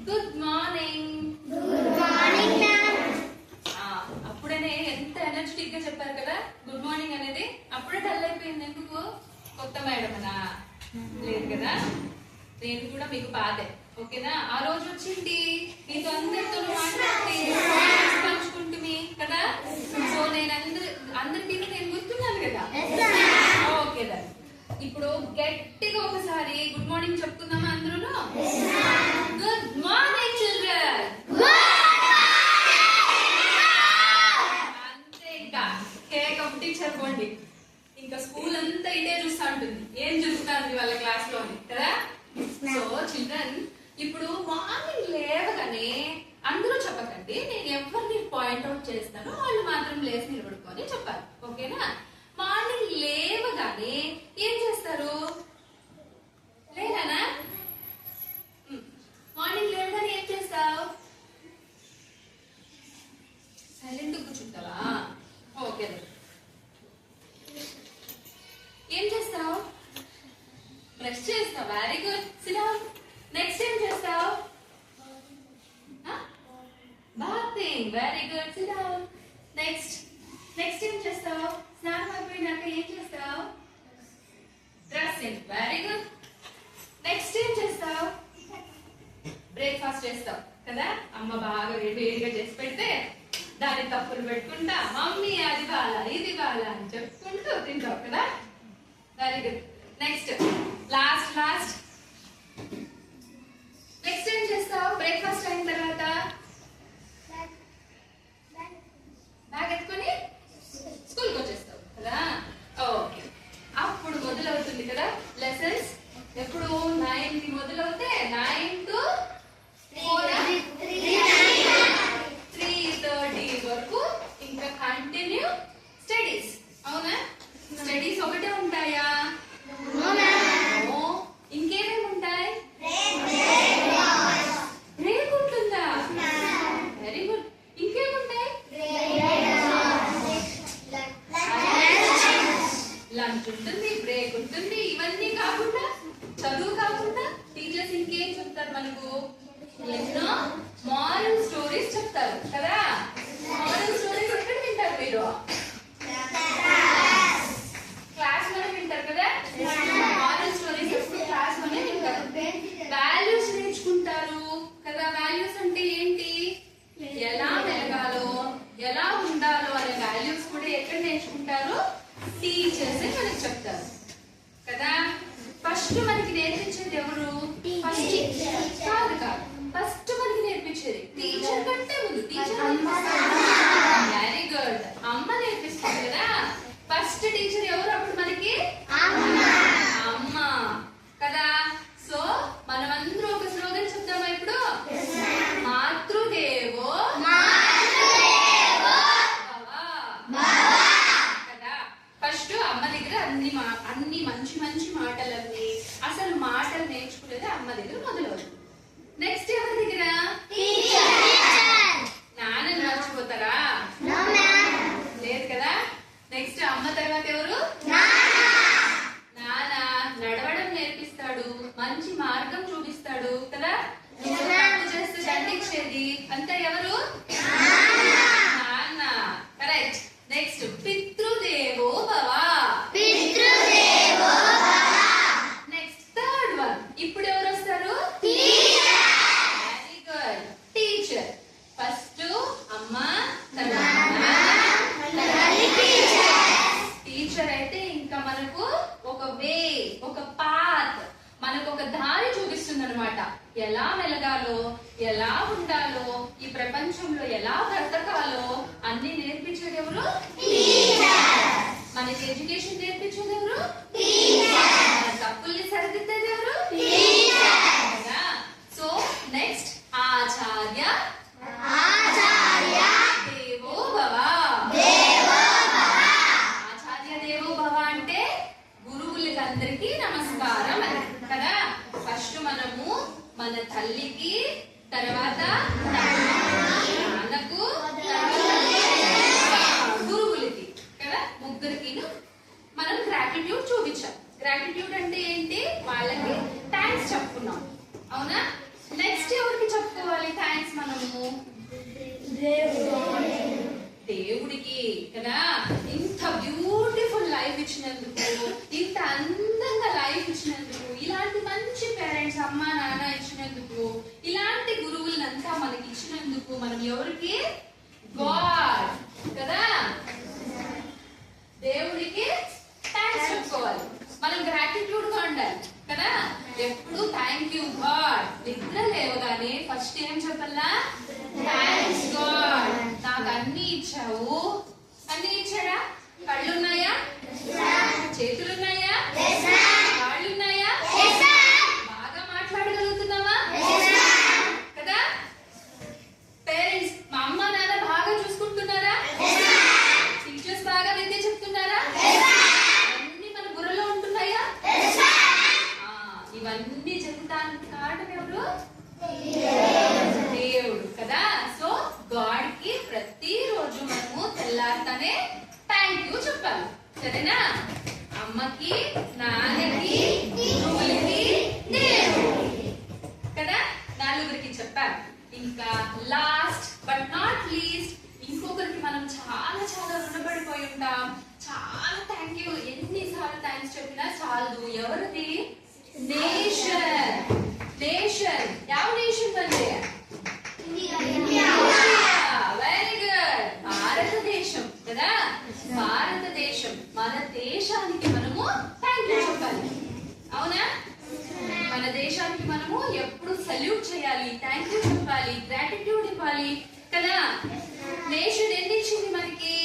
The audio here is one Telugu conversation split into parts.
Good morning. Good morning ma'am. అప్పుడనే ఎంత ఎనర్జెటిక్ గా చెప్పారు కదా గుడ్ మార్నింగ్ అనేది. అప్పుడే డల్ అయిపోయింది. ఎందుకు? కొత్త మేడం అనా? లేదు కదా, నేను కూడా మీకు బాధే. ఓకేనా? ఆ రోజు వచ్చింది మీతో అందరితో మాట్లాడి పంచుకుంటుంది కదా. సో నేను అందరికీ నేను గుర్తున్నాను కదా. ఓకే దా, ఇప్పుడు గట్టిగా ఒకసారి గుడ్ మార్నింగ్ చెప్పుకుందామా అందరూ? Good morning children. అంతే, ఇంకా కేక్ ఒకటి చెప్పండి. ఇంకా స్కూల్ అంతా ఇదే చూస్తా ఉంటుంది, ఏం చూస్తుంది వాళ్ళ క్లాస్ లోని కదా. సో చిల్డ్రన్, ఇప్పుడు మార్నింగ్ లేవగానే అందరూ చెప్పకండి, నేను ఎవరిని పాయింట్అవుట్ చేస్తానో వాళ్ళు మాత్రం లేచి నిలబడుకొని చెప్పాలి. ఓకేనా? మార్నింగ్ లేవగానే ఏం చేస్తారు? లేదనా? మార్నింగ్ లేవగానే ఏం చేస్తావు? సైలెంట్ కూర్చుంటావా? ఓకే, ఏం చేస్తావు? బ్రష్ చేస్తావు. Very good, SIT down. Next ఏం చేస్తావు? Bathing. Very good, SIT down. Next ఏం చేస్తావు? స్నానం అయిపోయినాక ఏం చేస్తావు? డ్రెస్సింగ్. Very good. నెక్స్ట్ ఏం చేస్తావు? బ్రేక్ఫాస్ట్ చేస్తావు కదా. అమ్మ బాగా వేడిగా చేసి పెడితే దాని తప్పులు పెట్టుకుంటా మమ్మీ అది బాలా ఇది బాలా అని చెప్పుకుంటూ తింటావు కదా. Very good. Next last next ఏం చేస్తావు? బ్రేక్ఫాస్ట్ అయిన తర్వాత బ్యాగ్ ఎత్తుకొని స్కూల్కి వచ్చేస్తావు కదా. ఓకే, అప్పుడు మొదలవుతుంది కదా లెసన్స్. ఎప్పుడు 9 కి మొదలవుతే 9 to 3:30 వరకు ఇంకా కంటిన్యూ స్టడీస్. అవునా? స్టడీస్ ఒకటే ఉంటాయా? ఇంకేమేమి ఉంటాయి? బ్రేక్ ఉంటుందా? Very good. ఇంకేముంటాయి? లంచ్ ఉంటుంది, బ్రేక్ ఉంటుంది. ఇవన్నీ కాకుండా, చదువు కాకుండా టీచర్స్ ఇంకేం చెప్తారు మనకు? ఎన్నో మారల్ స్టోరీస్ చెప్తారు కదా. మారల్ స్టోరీస్ ఎక్కడ వింటారు మీరు? క్లాస్ లోనే వింటారు కదా. మారల్ స్టోరీస్ క్లాస్ లోనే వింటారు. వాల్యూస్ నేర్చుకుంటారు కదా. వాల్యూస్ అంటే ఏంటి? ఎలా మెలగాలో, ఎలా ఉండాలో అనే వాల్యూస్ కూడా ఎక్కడ నేర్చుకుంటారు? టీచర్స్ మనకి చెప్తారు కదా. ఫస్ట్ మనకి నేర్పించేది ఎవరు? కాదు, ఫస్ట్ మనకి నేర్పించేది టీచర్ కంటే ముందు టీచర్. వెరీ గుడ్, అమ్మ నేర్పిస్తుంది కదా. ఫస్ట్ టీచర్ ఎవరు అప్పుడు మనకి? అమ్మ కదా. సో మనమందరూ ఒక స్లోగన్ చెప్తామా ఇప్పుడు? మాతృదేవో కదా. ఫస్ట్ అమ్మ దగ్గర అన్ని మంచి మాటలన్నీ, అసలు మాటలు నేర్చుకునేది అమ్మ దగ్గర మొదలవుతుంది. నెక్స్ట్ ఎవరి దగ్గర? నాన్నని మర్చిపోతారా? లేదు కదా. నెక్స్ట్ అమ్మ తర్వాత ఎవరు? నాన్న నడవడం నేర్పిస్తాడు, మంచి మార్గం చూపిస్తాడు కదా. తప్పు చేస్తే దండించేది అంతా ఎవరు? నాన్న. కరెక్ట్. నెక్స్ట్ పితృదేవో భవ. Next third one. ఇప్పుడు ఎవరు వస్తారు? Very good, teacher. ఫస్ట్ అమ్మ, టీచర్ అయితే ఇంకా మనకు ఒక వే, ఒక పాత్, మనకు ఒక దారి చూపిస్తుంది అనమాట. ఎలా మెలగాలో, ఎలా ఉండాలో, ఈ ప్రపంచంలో ఎలా బ్రతకాలో అన్ని నేర్పించేది ఎవరు? మనకి ఎడ్యుకేషన్ నేర్పించేది ఎవరు? మన తప్పుల్ని సరిదిద్దేది ఎవరు? కదా. సో నెక్స్ట్ ఆచార్య దేవో భవ. ఆచార్య దేవో భవ అంటే గురువులకి అందరికీ నమస్కారం అని కదా. ఫస్ట్ మనము మన తల్లికి, తర్వాత నాన్నకు, గురువులకి కదా, ముగ్గురికి మనం గ్రాటిట్యూడ్ చూపించాం. గ్రాటిట్యూడ్ అంటే ఏంటి? వాళ్ళకి థ్యాంక్స్ చెప్పుకున్నాం. అవునా? నెక్స్ట్ ఎవరికి చెప్పుకోవాలి? దేవుడికి కదా ఇంత బ్యూటిఫుల్ లైఫ్ ఇచ్చినందుకు, ఇంత అందంగా లైఫ్ ఇచ్చినందుకు, ఇలాంటి మంచి పేరెంట్స్ అమ్మా నాన్న ఇచ్చినందుకు, ఇలాంటి గురువులంతా మనకి ఇచ్చినందుకు మనం ఎవరికి? గాడ్ కదా. దేవుడికి థ్యాంక్స్ చెప్పుకోవాలి. మనం గ్రాటిట్యూడ్ గా ఉండాలి కదా. ఎప్పుడు థ్యాంక్ యూ గాడ్. నిద్ర లేవగానే ఫస్ట్ ఏం చెప్పాలా? థ్యాంక్స్ గాడ్, నాకు అన్ని ఇచ్చావు. అన్ని ఇచ్చాడా? కళ్ళున్నాయా? చేతులున్నాయా? కాళ్ళున్నాయా? బాగా మాట్లాడగలుగుతున్నావా? కదా. పేరెంట్స్, మా అమ్మ నాన్న బాగా చూసుకుంటున్నారా? టీచర్స్ బాగా విద్య చెప్తున్నారా? అన్ని మన బుర్రలో ఉంటున్నాయా? ఇవన్నీ చెప్తానికి కారణం ఎవరు? దేవుడు కదా. సో గాడ్ కి ప్రతిరోజు మనము తెల్లారితేనే థ్యాంక్ యూ చెప్పాలి. సరేనా? అమ్మకి, నాన్నకి, గురువులకి, దేవుడికి కదా. నలుగురికి చెప్పాలి. ఇంకా లాస్ట్ బట్ నాట్ లీస్ట్ ఇంకొకరికి మనం చాలా చాలా రుణపడిపోయి ఉంటాం. చాలా థ్యాంక్ యూ ఎన్నిసార్లు థ్యాంక్స్ చెప్పినా చాలదు. ఎవరిది? నేషన్. నేషన్ ಯಾವ నేషన్ ಬಂದೆ? Very good. భారతదేశం కదా. భారతదేశం మన దేశానికి మనము థ్యాంక్ యూ చెప్పాలి. అవునా? మన దేశానికి మనము ఎప్పుడు సల్యూట్ చేయాలి, థ్యాంక్ యూ చెప్పాలి, గ్రాటిట్యూడ్ ఇవ్వాలి కదా. నేషన్ ఎన్ని ఇచ్చింది మనకి?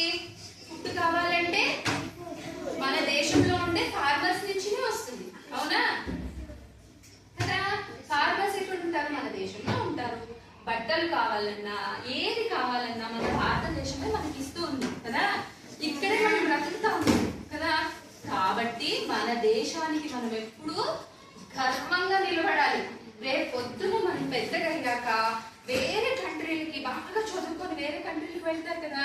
ఫుడ్ కావాలంటే మన దేశంలో ఉండే ఫార్మర్స్ నుంచినే వస్తుంది. అవునా కదా. ఫార్మర్స్ ఎక్కడ ఉంటారు? మన దేశంలో ఉంటారు. బట్టలు కావాలన్నా ఏది కావాలన్నా మన భారతదేశమే మనకి ఇస్తూ ఉంది కదా. ఇక్కడే మనం బ్రతుకుతా ఉన్నాం కదా. కాబట్టి మన దేశానికి మనం ఎప్పుడు గర్వంగా నిలబడాలి. రేపు పొద్దున మనం పెద్దగా అయ్యాక వేరే కంట్రీలకి బాగా చదువుకొని వేరే కంట్రీలకు వెళ్తారు కదా.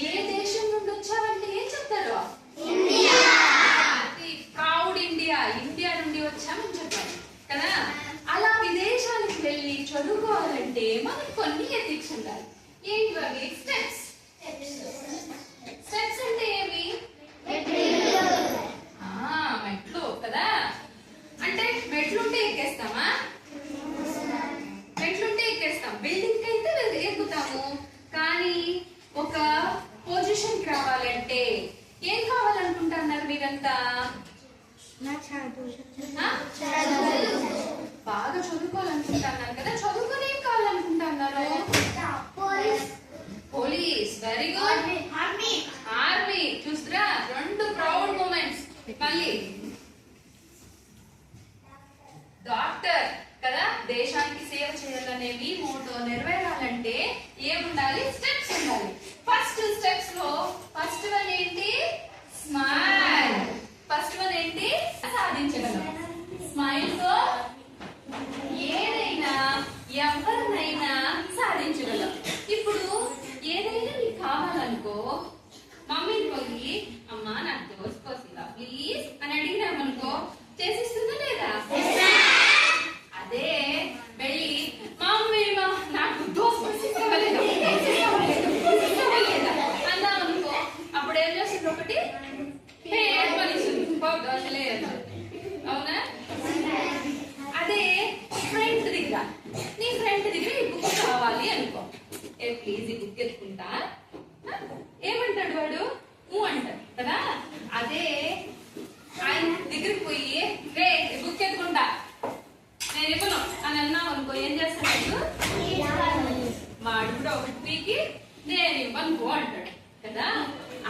ఏ దేశం నుండి వచ్చారంటే ఏం చెప్తారు? ప్రౌడ్ ఇండియా, ఇండియా నుండి వచ్చామని చెప్పాలి కదా. అలా విదేశాలకు వెళ్ళి చదువుకోవాలంటే మనకు కొన్ని ఎథిక్స్ ఉండాలి. ఏంటి అవి? స్టెప్స్. స్టెప్స్ అంటే ఏమి? మెట్లు కదా. అంటే మెట్లుంటే ఎక్కేస్తామా? మెట్లుంటే ఎక్కేస్తాం. బిల్డింగ్ అయితే ఎక్కుతాము. కానీ ఒక పొజిషన్ కి రావాలంటే ఏం కావాలనుకుంటున్నారు మీరంతా? బాగా చదువుకోవాలనుకుంటున్నారు కదా. చదువుకొని ఏం కావాలనుకుంటున్నారు? పోలీస్. Very good. ఆర్మీ. చూస్తారా? రెండు ప్రౌడ్ మూమెంట్స్. మళ్ళీ డాక్టర్ కదా. దేశానికి సేవ చేయాలనే మీ మోటో నెరవేరాలంటే ఏముండాలి? స్టెప్స్ ఉండాలి. ఫస్ట్ స్టెప్స్ లో ఫస్ట్ వన్ ఏంటి? స్మైల్. ఫస్ట్ వన్ ఏంటి? సాధించగలం. స్మైల్ తో ఏదైనా ఎవరినైనా సాధించగలం. ఇప్పుడు ఏదైనా నీకు కావాలనుకో, మమ్మీని పోయి అమ్మా నాకు దోశ పోసిందా ప్లీజ్ అని అడిగినామనుకో, చేసిస్తుందా లేదా? అదే వెళ్ళి మమ్మీ నాకు దోశ పోసిస్తావా లేదా అన్నామనుకో, అప్పుడు ఏం చేస్తుంది? ఒకటి దోశ లేదు. అవునా? అదే ఫ్రెండ్ దగ్గర, నీ ఫ్రెండ్ దగ్గర ఈ బుక్ కావాలి అనుకో, ప్లీజ్ ఈ బుక్ ఎత్తుకుంటా ఏమంటాడు వాడు? అంటాడు కదా. అదే ఆయన దగ్గరికి పోయి రే ఈ బుక్ ఎత్తుకుంటా నేను ఇవ్వను అని అన్నావు అనుకో, ఏం చేస్తాడు? వాడు కూడా ఒకటి పీకి నేను ఇవ్వను అంటాడు కదా.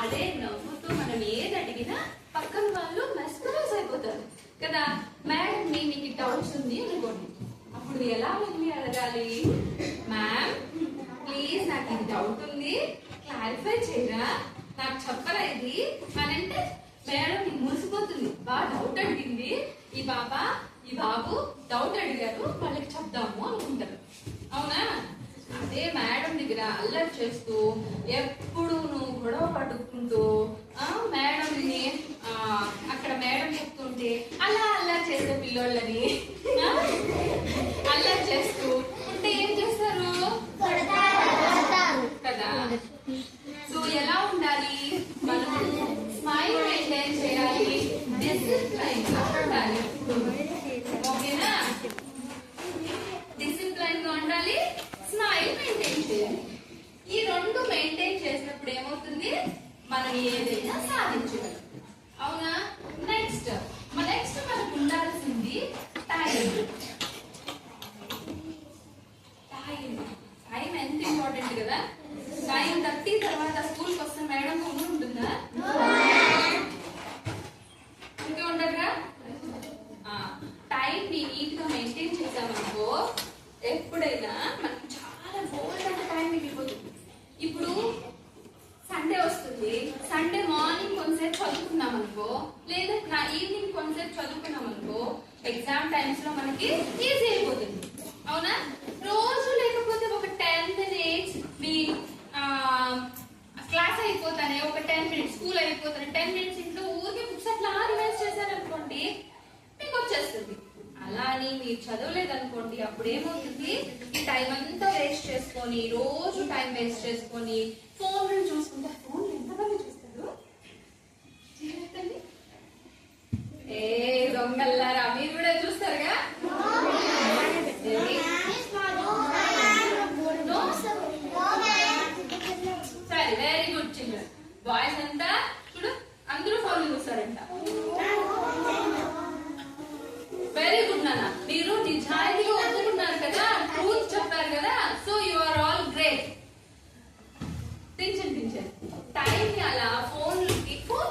అదే నవ్వుతూ మనం ఏది అడిగినా పక్కన వాళ్ళు మెస్మరైజ్ అయిపోతారు కదా. మేడం మీకు డౌట్స్ ఉంది అనుకోండి, అప్పుడు ఎలా మమ్మీ అడగాలి? మ్యామ్ ప్లీజ్ నాకు ఇది డౌట్ ఉంది, క్లారిఫై చేయరా, నాకు చెప్పరా ఇది అని అంటే మేడం నీకు మురిసిపోతుంది. బాగా డౌట్ అడిగింది ఈ బాబు డౌట్ అడిగారు, వాళ్ళకి చెప్దాము అనుకుంటారు. అవునా? అదే మేడం దగ్గర అల్లరి చేస్తూ ఎప్పుడు నువ్వు గొడవ పడుకుంటూ మేడంని అక్కడ మేడం చెప్తుంటే అలా అల్లరి చేసే పిల్లోళ్ళని అల్లరి చేస్తూ ఉంటే ఏం చేస్తారు? మనం ఏదైనా సాధించగలం. అవునా? నెక్స్ట్ మనకు ఉండాల్సింది టైం. టైం ఎంత ఇంపార్టెంట్ కదా. టైం 30 తర్వాత స్కూల్కి వస్తే మేడం ఉంటుందా? ఇంకే ఉండదుగా. టైం ని నీట్ గా మెయింటైన్ చేసామనుకో ఎప్పుడైనా మనకి చాలా బోల్డ్ అంటే టైం మిగిలిపోతుంది. ఇప్పుడు సండే వస్తుంది, సండే మార్నింగ్ కొంతసేపు చదువుకున్నాం అనుకో, లేదా ఈవినింగ్ కొంతసేపు చదువుకున్నాం అనుకో, ఎగ్జామ్ టైమ్స్ లో మనకి ఈజీ అయిపోతుంది. అవునా? రోజు లేకపోతే ఒక 10 minutes మీ క్లాస్ అయిపోతానే, ఒక 10 minutes స్కూల్ అయిపోతానే, 10 minutes ఇంట్లో ఊరికే బుక్స్ అట్లా రివైజ్ చేశారనుకోండి మీకు వచ్చేస్తుంది. అలా అని మీరు చదవలేదనుకోండి అప్పుడు ఏమవుతుంది, ఈ టైం అంతా వేస్ట్ చేసుకొని, రోజు టైం వేస్ట్ చేసుకొని ఫోన్ చూసుకుంటే, ఫోన్ ఎంతమంది చూస్తారు? ఏ దొంగల్లారా, మీరు కూడా చూస్తారుగా? సరే, వెరీ గుడ్ చిల్డ్రన్. బాయ్స్ అంతా చూడు, అందరూ ఫోన్ చూస్తారంట. వెరీ గుడ్ నాన్న, మీరు నిజాయితీగా ఒప్పుకున్నారు కదా, ట్రూత్ చెప్పారు కదా, so you are all great. Tension time ని అలా ఫోన్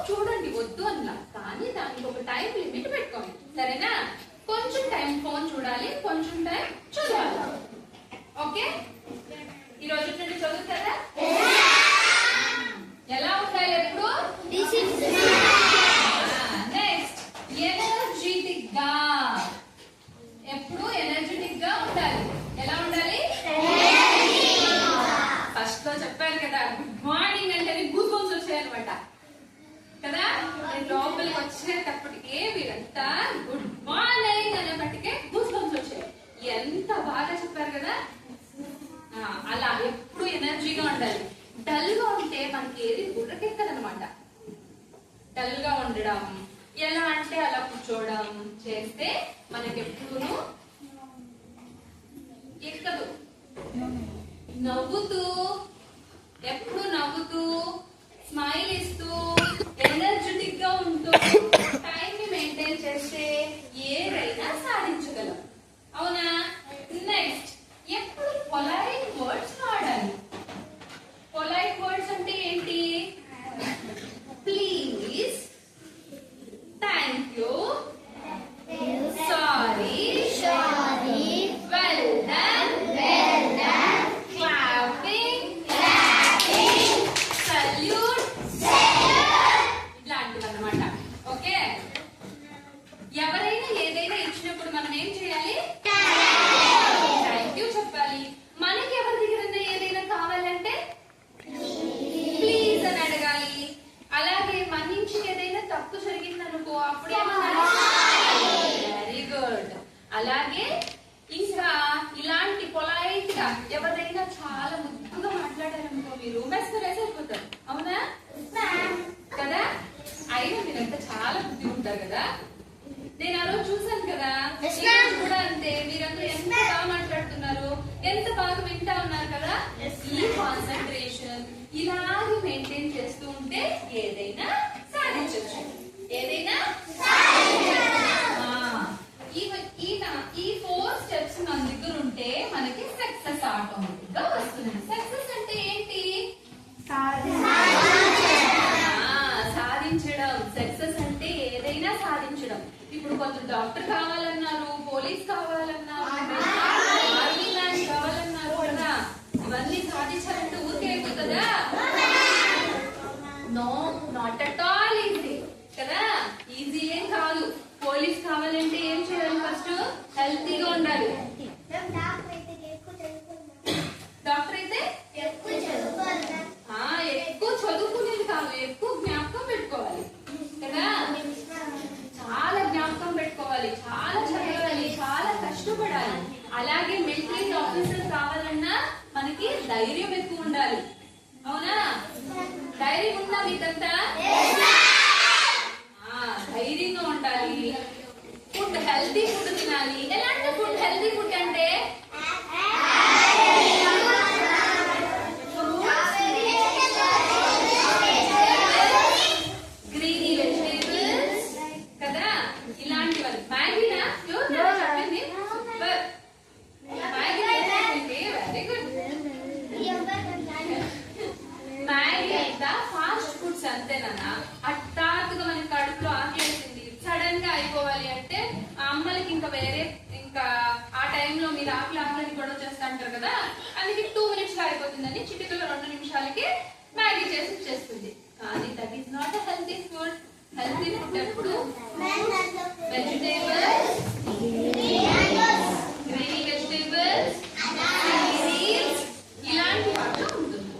చూడండి వద్దు అన్నా, కానీ దానికి ఒక టైం లిమిట్ పెట్టుకోండి. సరేనా? కొంచెం టైం ఫోన్ చూడాలి, కొంచెం టైం చదవాలి. ఓకే? ఈ రోజు నుండి చదువుతారా? ఎలా ఉండాలి ఎప్పుడు? నెక్స్ట్, ఎనర్జెటిక్ గా. ఎప్పుడు ఎనర్జెటిక్ గా ఉండాలి. ఎలా ఉండాలి? ఫస్ట్ లో చెప్పాను కదా, గుడ్ మార్నింగ్ అంటే గూస్ బంప్స్ వచ్చాయన్నమాట కదా. నేను లోపలికి వచ్చేటప్పటికే వీరంతా గుడ్ మార్నింగ్ అనేప్పటికే గూస్ బంప్స్ వచ్చాయి. ఎంత బాగా చెప్పారు కదా. అలా ఎప్పుడు ఎనర్జీగా ఉండాలి. డల్ గా ఉంటే మనకి ఏది బుర్రకెక్కదనమాట. డల్ గా ఉండడం, ఎలా అంటే అలా కూర్చోవడం చేస్తే మనకి ఎప్పుడు ఎక్కదు. నవ్వుతూ, ఎప్పుడు నవ్వుతూ, స్మైల్ ఇస్తూ, ఎనర్జెటిక్ గా ఉంటూ టైం ని మెయింటైన్ చేస్తే ఏదైనా సాధించగలం. అవునా? నెక్స్ట్, ఎప్పుడు పొలైట్ వర్డ్స్ వాడాలి. పొలైట్ వర్డ్స్ అంటే ఏంటి? Please, thank you, sorry, well done, clapping, salute, ఇలాంటివి అన్నమాట. ఓకే? ఎవరైనా ఏదైనా ఇచ్చినప్పుడు మనం ఏం చేయాలి? థ్యాంక్ యూ చెప్పాలి. మనకి ఎవరి దగ్గర ఏదైనా కావాలంటే ప్లీజ్ అని అడగాలి. అలాగే మన నుంచి ఏదైనా తప్పు జరిగిందనుకో అప్పుడు వెరీ గుడ్. అలాగే ఇంకా ఇలాంటి పొలైట్ గా ఎవరైనా చాలా ముద్దుగా మాట్లాడారనుకో మీరు మెస్మరైజ్ అయిపోతారు. అవునా కదా? అయినా మీరంతా చాలా బుద్ధి ఉంటారు కదా. నేను ఆ రోజు చూసాను కదా, కూడా అంతే. మీరందరూ ఎంత బాగా మాట్లాడుతున్నారు, ఎంత బాగా వింటా ఉన్నారు కదా. ఈ కాన్సన్ట్రేషన్ ఇలాగే మెయింటైన్ చేస్తూ ఉంటే ఏదైనా సాధించవచ్చు. ఏదైనా ఈ 4 స్టెప్స్ మన దగ్గర ఉంటే మనకి సక్సెస్ ఆటోమేటిక్ గా వస్తుంది. సక్సెస్ అంటే ఏంటి? సాధించడం. సక్సెస్ అంటే ఏదైనా సాధించడం. ఇప్పుడు కొందరు డాక్టర్ కావాలన్నారు, పోలీస్ కావాలన్నారు, ఆర్మీ మ్యాన్ కావాలన్నారు కదా. ఇవన్నీ సాధించాలంటే ఊరికే అయిపోతుందా? No, not at all easy కదా. ఈజీ ఏం కాదు. పోలీస్ కావాలంటే ఏం చేయాలి? ఫస్ట్ హెల్తీగా ఉండాలి. డాక్టర్ అయితే ఎక్కువ చదువుకునేది కాదు, ఎక్కువ జ్ఞాపకం పెట్టుకోవాలి కదా. చాలా జ్ఞాపకం పెట్టుకోవాలి, చాలా చదవాలి, చాలా కష్టపడాలి. అలాగే మిలిటరీ ఆఫీసర్ కావాలన్నా మనకి ధైర్యం ఎక్కువ ఉండాలి. అవునా? ధైర్యం ఉందా మీకంతా? ధైర్యంగా ఉండాలి. ఫుడ్, హెల్తీ ఫుడ్ తినాలి. ఎలాంటి ఫుడ్? హెల్తీ ఫుడ్ అంటే అంటారు కదా, అందుకే 2 minutes లో అయిపోతుందని చిటికలో 2 నిమిషాలకి మ్యాగీ చేసి ఇచ్చేస్తుంది. కానీ that is not a healthy food. Healthy food ఎప్పుడు వెజిటేబుల్స్, గ్రీన్ వెజిటేబుల్స్, ఇలాంటి వాటిలో ఉంటుంది.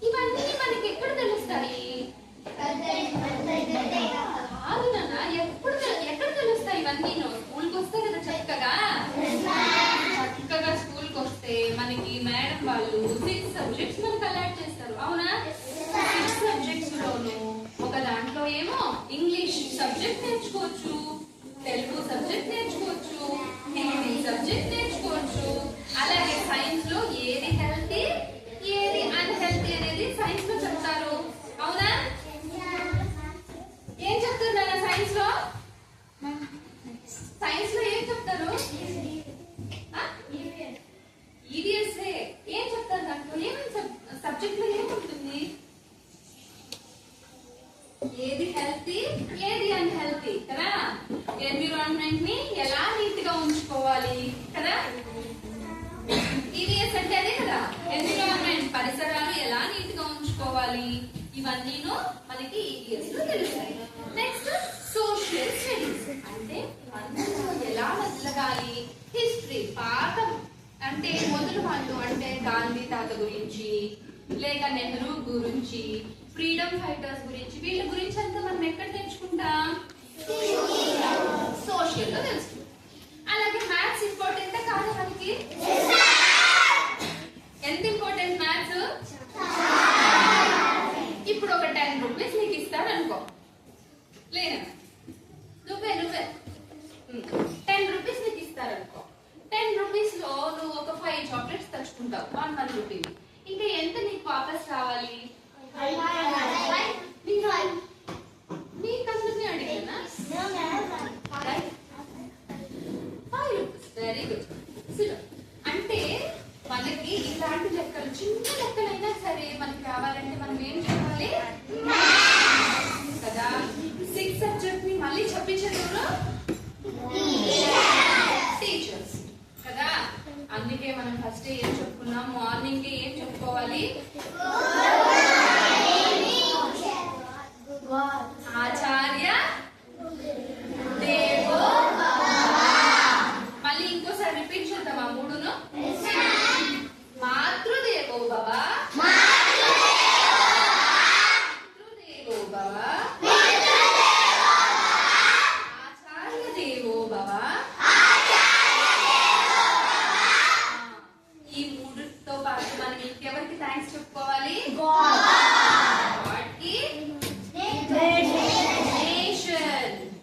ఇవన్నీ మనకి ఎక్కడ తెలుస్తాయి? కాదు నాన్న, ఎక్కడ తెలుస్తాయి ఇవన్నీ? స్కూల్కి వస్తే కదా చక్కగా స్కూల్కి వస్తే మనకి మేడం వాళ్ళు 6 subjects మనకి అలాట్ చేస్తారు. అవునా? 6 subjects లోను ఒక దాంట్లో ఏమో ఇంగ్లీష్ సబ్జెక్ట్ నేర్చుకోవచ్చు, తెలుగు సబ్జెక్ట్ నేర్చుకోవచ్చు, హిందీ సబ్జెక్ట్ నేర్చుకోవచ్చు. అలాగే సైన్స్ లో ఏది హెల్తీ ఏది అన్హెల్తీ అనేది సైన్స్ లో చెప్తారు. అవునా? ఏం చెప్తారు నాన్న సైన్స్ లో? సైన్స్ లో ఏం చెప్తారు? ఈడిఎస్ ఏం చెప్తారు దాంట్లో? ఏమేమి సబ్జెక్ట్ లో ఏముంటుంది? ఏది హెల్తీ ఏది అన్హెల్తీ కదా. ఎన్విరాన్మెంట్ ని ఎలా నీట్ గా ఉంచుకోవాలి కదా. ఈడిఎస్ అంటే అదే కదా, ఎన్విరాన్మెంట్, పరిసరాలు ఎలా నీట్ గా ఉంచుకోవాలి. ఇవన్నీను మనకి ఈడిఎస్ లో తెలుస్తాయి. నెక్స్ట్ సోషల్ స్టడీస్ అంటే అందరూ ఎలా మెదలగాలి. హిస్టరీ, పాఠం అంటే మొదలు వాళ్ళు అంటే గాంధీ తాత గురించి, లేక నెహ్రూ గురించి, ఫ్రీడమ్ ఫైటర్స్ గురించి, వీళ్ళ గురించి అంతా మనం ఎక్కడ నేర్చుకుంటాం? సోషల్ లో తెలుసుకుంటాం. అలాగే మ్యాథ్స్ ఇంపార్టెంట్ కాదు మనకి? ఎంత ఇంపార్టెంట్ మ్యాథ్స్? ఇప్పుడు ఒక 10 rupees నీకు ఇస్తాడు అనుకో, లేదా నువ్వే 10 rupees నీకు ఇస్తారు అనుకో. 10 rupees లో నువ్వు ఒక 5 chocolates తెచ్చుకుంటావు, 1 rupee. ఇంకా ఎంత నీకు వాపస్ రావాలి? నీకందరినీ అడిగానా? 5 rupees. Very good. అంటే మనకి ఇలాంటి లెక్కలు, చిన్న లెక్కలైనా సరే మనకి కావాలంటే మనం ఏం చేయాలి కదా. 6 subject ని మళ్ళీ చెప్పించారు టీచర్స్ కదా. అందుకే మనం ఫస్ట్ ఏం చెప్పుకున్నాం? మార్నింగ్ ఏం చెప్పుకోవాలి? ఆచార్య దేవో మళ్ళీ ఇంకోసారి రిపీట్ చేద్దాం ఆ 3ను. మాతృదేవో భవ, మాతృదేవో భవ, ఆచార్య దేవో భవ. ఈ 3తో పాటు మనం ఇంకెవరికి థ్యాంక్స్ చెప్పుకోవాలి? గాడ్కి,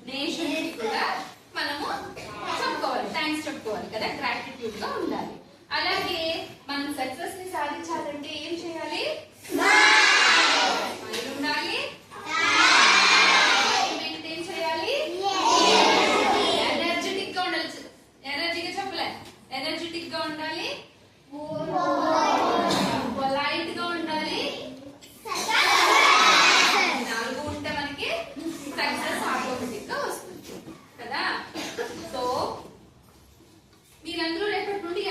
నేషన్ కి కూడా మనము చెప్పుకోవాలి, థ్యాంక్స్ చెప్పుకోవాలి కదా. గ్రాటిట్యూడ్ గా ఉండాలి. అలాగే మనం సక్సెస్ ని సాధించాలంటే ఏం చేయాలి? స్మైల్ ఉండాలి, మెయింటైన్ చేయాలి, ఎనర్జెటిక్ గా ఉండాలి. ఎనర్జీగా చెప్పలే, ఎనర్జెటిక్ గా ఉండాలి, పొలైట్ గా ఉండాలి. 4 ఉంటే మనకి సక్సెస్ ఆటోమేటిక్ గా వస్తుంది కదా. సో మీరందరూ రేపటి నుండి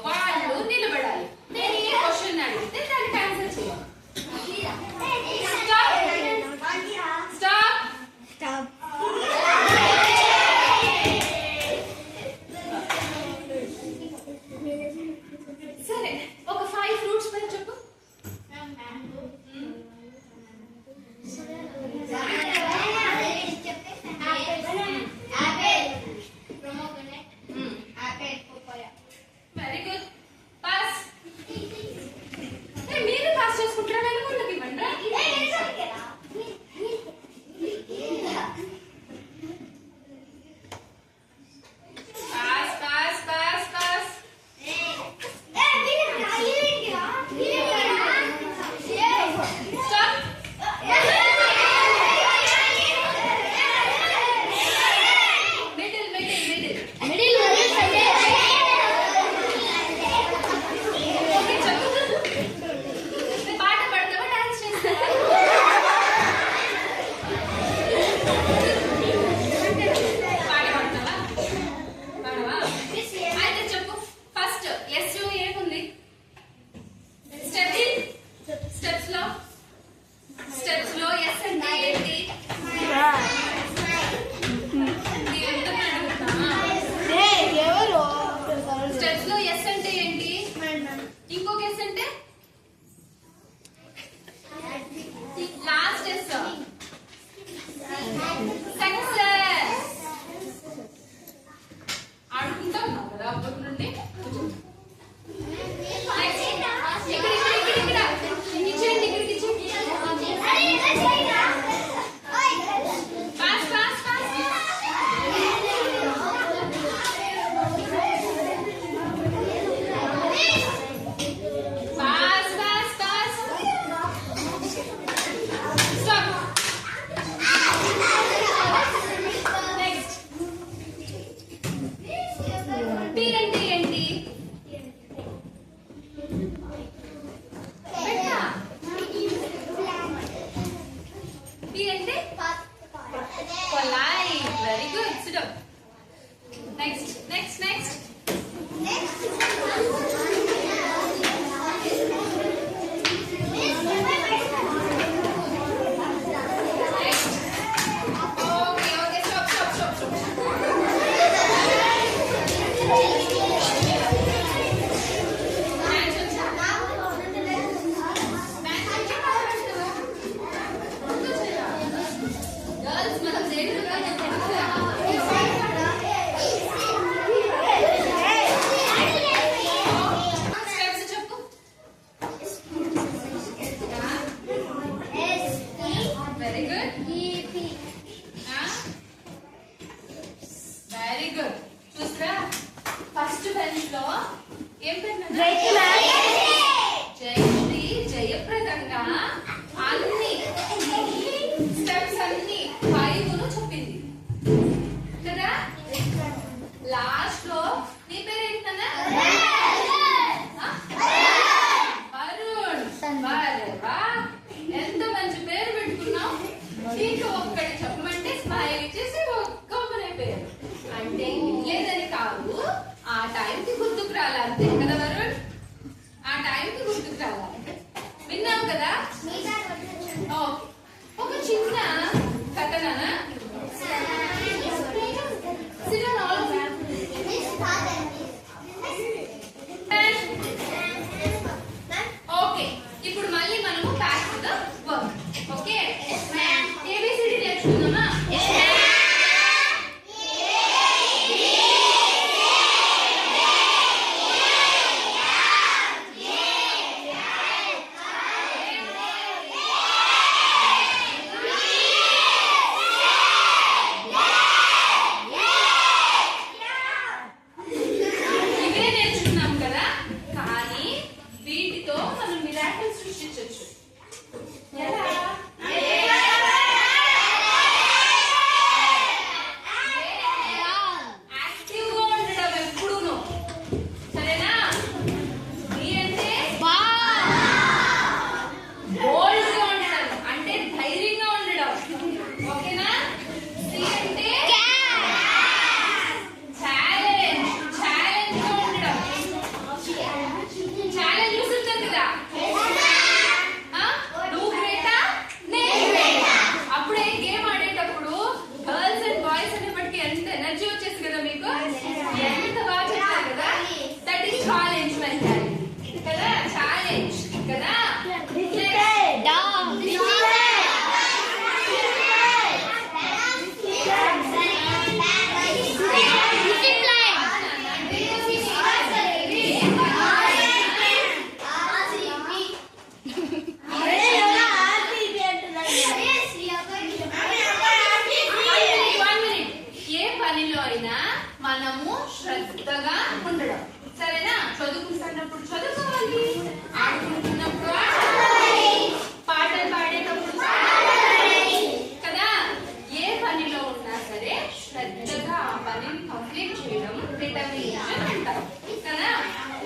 వాళ్ళు నిలబడాలి. నేను ఈ క్వశ్చన్ అడిగితే దానికి ఆన్సర్ చేయాలి. స్టాప్. సరే, ఒక 5 ఫ్రూట్స్ పేరు చెప్పు. Very good. పాస్. మీరు పాస్ చేసుకుంటారా? వెళ్ళకుండా ఇవ్వండి. Pass pass pass pass. Stop. Middle middle middle. Okay, చెప్పు. పాట పాడతావా? డాన్స్ చేస్తావా? పాట పాడతావా? పాడవా? అయితే చెప్పు. ఫస్ట్ ఎస్ లో ఏముంది? స్టెప్స్ లో ఎస్ అంటే ఏంటి? స్టెప్స్ లో ఎస్ అంటే ఏంటి? ఇంకొక ఎస్ అంటే లాస్ట్ ఎస్. సక్సెస్. ఆడుకుంటా ఉన్నావు కదా అప్పటి నుండి. Pass pass pass. Pass pass pass. Stop. Next. P అంటే ఏంటి? పెట్టా. పీ అంటే polite. Very good. Sit up. Next. Okay. Stop. Girls, మనం దేనిలో స్టెప్స్ చెప్పు. Very good. Very good. చూసారా? ఫస్ట్ బెంచ్ లో ఏం పెట్టినా? జయశ్రీ జయప్రదంగా అన్ని స్టెప్స్ అన్ని 5 చెప్పింది కదా. లాస్ట్ లో నీ పేరు ఏంటన్నా? అరుణ్. వారేవా, ఎంత మంచి పేరు పెట్టుకున్నావు. దీంట్లో ఒక్కటి చెప్పమంటే స్మైల్ ఇచ్చేసి గమ్మునైపోయారు. అంటే లేదని కాదు, ఆ టైంకి గుర్తుకు రాలంతే కదా వరుణ్. ఆ టైంకి గుర్తుకు రావాలి. విన్నాం కదా. ఒక చిన్న కథనా? ఓకే, ఇప్పుడు మళ్ళీ మనము back to the work. Okay, ABCD నేర్చుకుందామా? ఇవే నేర్చుకున్నాం కదా, కానీ వీటితో మనం మిరాకిల్ సృష్టించవచ్చు. ఎలా? యాక్టివ్గా ఉండడం ఎప్పుడూను. సరేనా? బి అంటే బోల్డ్గా ఉండడం, అంటే ధైర్యంగా ఉండడం. ఓకేనా? సి అంటే ఛాలెంజ్గా ఉండడం. మనము శ్రద్ధగా ఉండడం. సరేనా? చదువుకుంటున్నప్పుడు చదువుకోవాలి, ఆడుకుంటున్నప్పుడు ఆడుకోవాలి, పాటలు పాడేటప్పుడు కదా. ఏ పనిలో ఉన్నా సరే శ్రద్ధగా ఆ పనిని కంప్లీట్ చేయడం డిటర్మినేషన్ అంటారు కదా.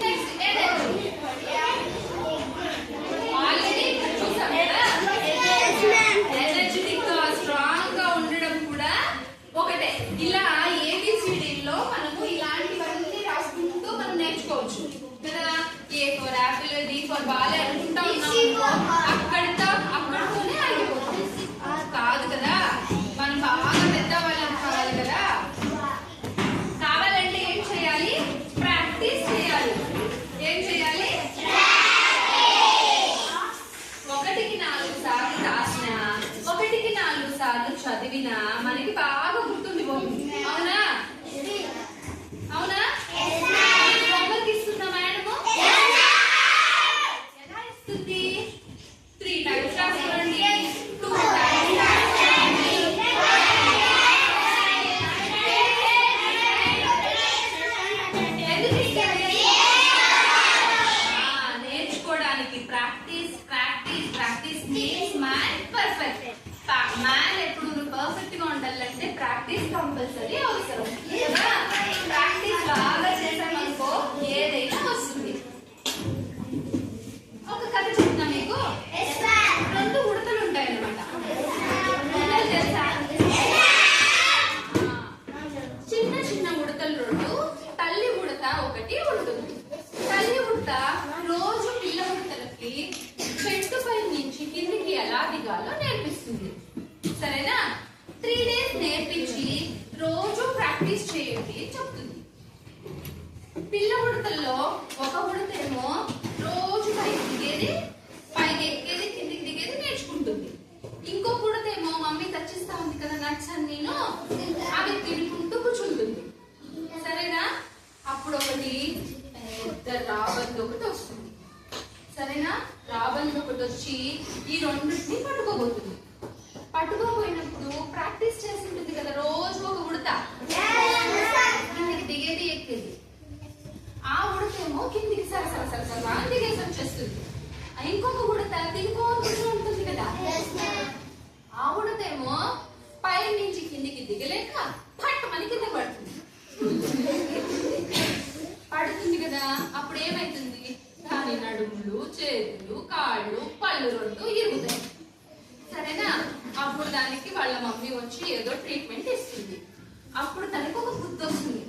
Next energy. ఆల్రెడీ చూసాం కదా, ఎనర్జెటిక్ గా స్ట్రాంగ్ గా ఉండడం కూడా ఒకటే. ఇలా ఏబిసిడీలో మనము ఇలాంటివన్నీ రాసుకుంటూ మనం నేర్చుకోవచ్చు కదా. A for apple, D for ball అనుకుంటా ఉన్నాము, అక్కడితోనే ఆగిపోతుంది కాదు కదా. మనం బాగా పెద్దవాళ్ళం కావాలి కదా. కావాలంటే ఏం చేయాలి? ప్రాక్టీస్ చేయాలి. ఏం చేయాలి? ఒకటికి 4 సార్లు రాసినా, ఒకటికి 4 సార్లు చదివినా మనకి బాగా గుర్తుండిపోతుంది. అవునా? అవునా? హోంవర్క్ ఇస్తుందా మేడము? ఎలా ఇస్తుంది? 3 టైమ్స్ రాసుకోండి, 2 టైమ్స్ రాసుకోండి. ఎందుకు ఇస్తుంది? నేర్చుకోవడానికి. Practice practice practice makes man perfect. Man ఎప్పుడు నువ్వు పర్ఫెక్ట్ గా ఉండాలంటే ప్రాక్టీస్ కంపల్సరీ అవసరం కదా. ప్రాక్టీస్ బాగా చేసామనుకో ఏదైనా వస్తుంది. ఒక కథ చెప్తున్నా మీకు. 2 ఉడతలు ఉంటాయి అన్నమాట. తెలుసా? చిన్న చిన్న ఉడతలు 2, తల్లి ఉడత ఒకటి ఉంటుంది. తల్లి ఉడత రోజు పిల్ల ఉడతలకి చెట్టు పై నుంచి కిందికి ఎలా దిగాలో నేర్పిస్తుంది. సరేనా? 3 డేస్ నేర్పించి రోజు ప్రాక్టీస్ చేయండి చెప్తుంది. పిల్ల ఉడతల్లో ఒక ఉడత ఏమో రోజు పైకి దిగేది, పైకి ఎక్కేది, కిందికి దిగేది నేర్చుకుంటుంది. ఇంకో ఉడత ఏమో మమ్మీ తెచ్చిస్తా ఉంది కదా నట్స్ అన్నీను, అవి తినుకుంటూ కూర్చుంటుంది. సరేనా? అప్పుడు ఒకటి పెద్ద రాబందు ఒకటి వస్తుంది. సరేనా? రాబందు ఒకటి వచ్చి ఈ రెండింటిని పట్టుకోబోతుంది. పట్టుకోపోయినప్పుడు ప్రాక్టీస్ చేసి ఉంటుంది కదా, రోజు ఒక ఉడత కిందికి దిగేది, ఎక్కేది. ఆ ఉడతేమో కిందికి సరసరా దిగేసి వచ్చేస్తుంది. ఇంకొక ఉడత తినుకోని ఉంటుంది కదా, ఆ ఉడతేమో పై నుంచి కిందికి దిగలేక పట్టమని కింద పడుతుంది. పడుతుంది కదా, అప్పుడు ఏమైతుంది? దాని నడుములు, చేతులు, కాళ్ళు, పళ్ళు 2 ఇరుగుతాయి. సరేనా? అప్పుడు దానికి వాళ్ళ మమ్మీ వచ్చి ఏదో ట్రీట్మెంట్ ఇస్తుంది. అప్పుడు తనకు ఒక బుద్ధి వస్తుంది.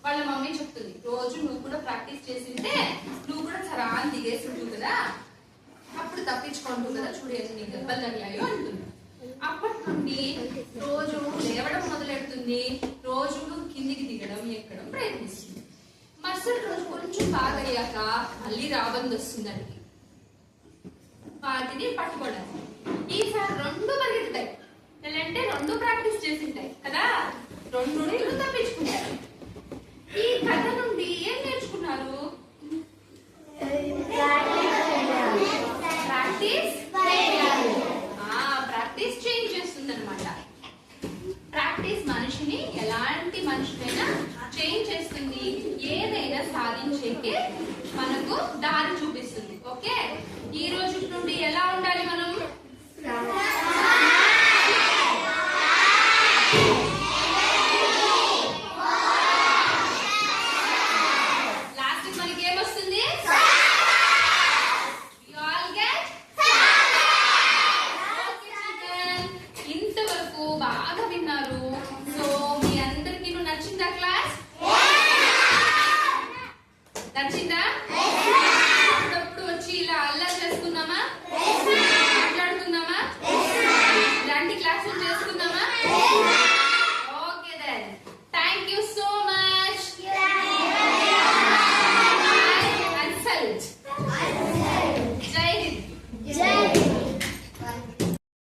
వాళ్ళ మమ్మీ చెప్తుంది, రోజు నువ్వు కూడా ప్రాక్టీస్ చేసింటే నువ్వు కూడా సరా దిగేసి ఉంటుంది కదా, అప్పుడు తప్పించుకుంటూ కదా, చూడు ఎన్ని దెబ్బలు తగిలాయో అంటుంది. అప్పటి నుండి రోజు లేవడం మొదలెడుతుంది. రోజు కిందికి దిగడం, ఎక్కడం ప్రయత్నిస్తుంది. మరుసటి రోజు కొంచెం బాగా అయ్యాక మళ్ళీ రాబందు వస్తుందండి వాటిని పట్టుకోవడానికి. ఈసారి 2 పరిగెత్తుతాయి. అంటే 2 ప్రాక్టీస్ చేసింటాయి కదా, 2 ఉడతలు తప్పించుకుంటారు. ఈ కథ నుండి ఏం నేర్చుకున్నారు? ప్రాక్టీస్ ప్రాక్టీస్ చేంజ్ చేస్తుంది అనమాట. ప్రాక్టీస్ మనిషిని ఎలాంటి మనిషినైనా చేంజ్ చేస్తుంది. ఏదైనా సాధించేకి మనకు దారి చూపిస్తుంది. ఓకే, ఈ రోజు నుండి ఎలా ఉండాలి మనం? లాస్ట్ మనకి ఏమొస్తుంది? ఇంతవరకు బాగా విన్నారు. సో మీ అందరికీ నచ్చిందా క్లాస్? నచ్చిందా?